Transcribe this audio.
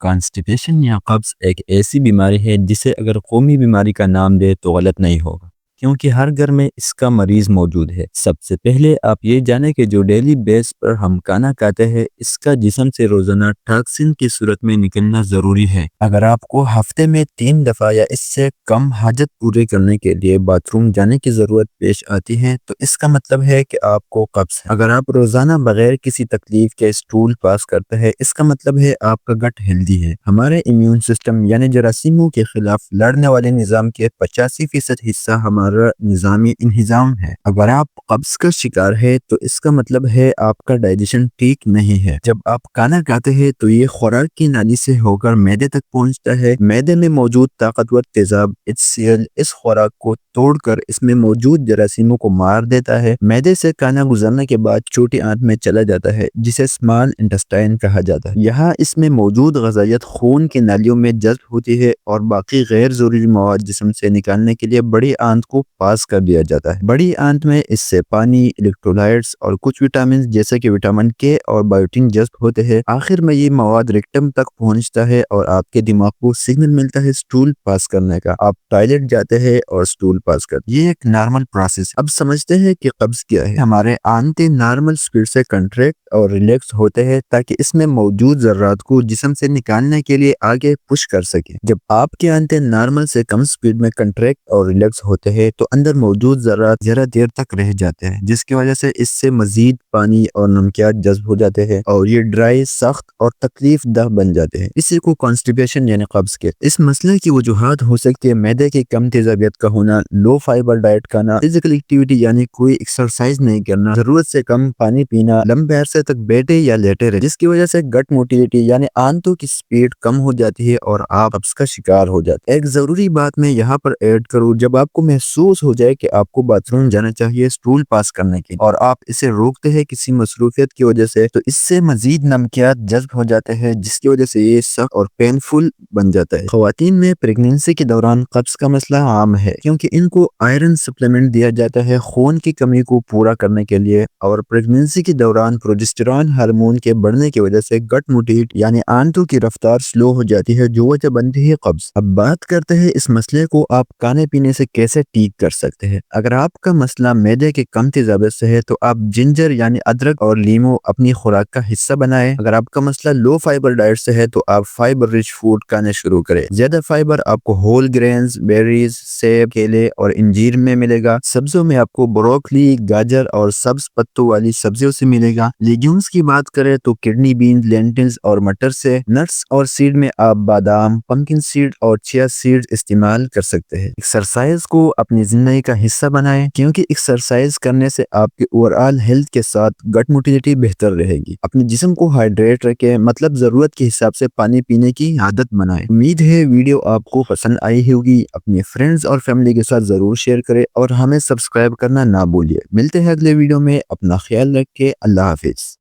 Constipation یا قبض ایک ایسی بیماری ہے جسے اگر قومی بیماری کا نام دے تو غلط نہیں ہوگا، کیونکہ ہر گھر میں اس کا مریض موجود ہے۔ سب سے پہلے آپ یہ جانیں کہ جو ڈیلی بیس پر ہم کھانا کھاتے ہیں اس کا جسم سے روزانہ ٹاکسن کی صورت میں نکلنا ضروری ہے۔ اگر آپ کو ہفتے میں 3 دفعہ یا اس سے کم حاجت پورے کرنے کے لیے باتھ روم جانے کی ضرورت پیش آتی ہے تو اس کا مطلب ہے کہ آپ کو قبض ہے۔ اگر آپ روزانہ بغیر کسی تکلیف کے اسٹول پاس کرتے ہیں اس کا مطلب ہے آپ کا گٹ ہیلدی ہے۔ ہمارے امیون سسٹم یعنی جراثیموں کے خلاف لڑنے والے نظام کے 85% حصہ ہمارا نظامی انہضام ہے۔ اگر آپ قبض کا شکار ہے تو اس کا مطلب ہے آپ کا ڈائجیشن ٹھیک نہیں ہے۔ جب آپ کھانا کھاتے ہیں تو یہ خوراک کی نالی سے ہو کر معدے تک پہنچتا ہے۔ معدے میں موجود طاقتور تیزاب HCl اس خوراک کو توڑ کر اس میں موجود جراثیموں کو مار دیتا ہے۔ معدے سے کھانا گزرنے کے بعد چھوٹی آنت میں چلا جاتا ہے جسے اسمال انٹسٹائن کہا جاتا ہے۔ یہاں اس میں موجود غذائیت خون کی نالیوں میں جذب ہوتی ہے اور باقی غیر ضروری مواد جسم سے نکالنے کے لیے بڑی آنت کو پاس کر دیا جاتا ہے۔ بڑی آنت میں اس سے پانی، الیکٹرولائٹس اور کچھ وٹامنز جیسے کہ وٹامن کے اور بائیوٹین جذب ہوتے ہیں۔ آخر میں یہ مواد ریکٹم تک پہنچتا ہے اور آپ کے دماغ کو سگنل ملتا ہے سٹول پاس کرنے کا۔ آپ ٹوائلٹ جاتے ہیں اور سٹول پاس کرتے ہیں۔ یہ ایک نارمل پروسیس ہے۔ اب سمجھتے ہیں کہ قبض کیا ہے۔ ہمارے آنتیں نارمل سپیڈ سے کنٹریکٹ اور ریلیکس ہوتے ہیں تاکہ اس میں موجود ذرات کو جسم سے نکالنے کے لیے آگے پش کر سکیں۔ جب آپ کی آنتیں نارمل سے کم سپیڈ میں کنٹریکٹ اور ریلیکس ہوتے ہیں تو اندر موجود ذرات ذرا دیر تک رہ جاتے ہیں، جس کی وجہ سے اس سے مزید پانی اور نمکیات جذب ہو جاتے ہیں اور یہ ڈرائی، سخت اور تکلیف دہ بن جاتے ہیں۔ اسی کو کانسٹیپیشن یعنی قبض کے اس مسئلے کی وجوہات ہو سکتی ہے معدے کی کم تیزابیت کا ہونا، لو فائبر ڈائٹ کھانا، فزیکل ایکٹیویٹی یعنی کوئی ایکسرسائز نہیں کرنا، ضرورت سے کم پانی پینا، لمبے عرصے تک بیٹھے یا لیٹے رہے، جس کی وجہ سے گٹ موٹیلیٹی یعنی آنتوں کی سپیڈ کم ہو جاتی ہے اور آپ قبض کا شکار ہو جاتے ہیں۔ ایک ضروری بات میں یہاں پر ایڈ کروں، جب آپ کو محسوس ہو جائے کہ آپ کو باتھ روم جانا چاہیے سٹول پاس کرنے کے اور آپ اسے روکتے ہیں کسی مصروفیت کی وجہ سے تو اس سے مزید نمکیات جذب ہو جاتے ہیں جس کی وجہ سے یہ سخت اور پینفل بن جاتا ہے۔ خواتین میں پریگنینسی کے دوران قبض کا مسئلہ عام ہے کیونکہ ان کو آئرن سپلیمنٹ دیا جاتا ہے خون کی کمی کو پورا کرنے کے لیے، اور پریگنینسی کے دوران پروجسٹرون ہارمون کے بڑھنے کی وجہ سے گٹ موٹیلیٹی یعنی آنتوں کی رفتار سلو ہو جاتی ہے جو وجہ بنتی ہے قبض۔ اب بات کرتے ہیں اس مسئلے کو آپ کھانے پینے سے کیسے ٹھیک کر سکتے ہیں۔ اگر آپ کا مسئلہ معدے کے کم تیزابیت سے ہے تو آپ جنجر یعنی ادرک اور لیمو اپنی خوراک کا حصہ بنائیں۔ اگر آپ کا مسئلہ لو فائبر ڈائٹ سے ہے تو آپ فائبر رچ فوڈ کھانے شروع کریں۔ زیادہ فائبر آپ کو ہول گرینز، بیریز، سیب، کیلے اور انجیر میں ملے گا۔ سبزیوں میں آپ کو بروکلی، گاجر اور سبز پتوں والی سبزیوں سے ملے گا۔ لیگیومز کی بات کریں تو کڈنی بینز، لینٹلز اور مٹر سے۔ نٹس اور سیڈ میں آپ بادام، پمکن سیڈ اور چیا سیڈ استعمال کر سکتے ہیں۔ ایکسرسائز کو اپنی زندگی کا حصہ بنائیں کیونکہ ایکسرسائز کرنے سے آپ کی اوورآل ہیلتھ کے ساتھ گٹ موٹیلیٹی بہتر رہے گی۔ اپنے جسم کو ہائیڈریٹ رکھیں، مطلب ضرورت کے حساب سے پانی پینے کی عادت بنائیں۔ امید ہے ویڈیو آپ کو پسند آئی ہوگی۔ اپنے فرینڈز اور فیملی کے ساتھ ضرور شیئر کریں اور ہمیں سبسکرائب کرنا نہ بھولیے۔ ملتے ہیں اگلے ویڈیو میں، اپنا خیال رکھیں۔ اللہ حافظ۔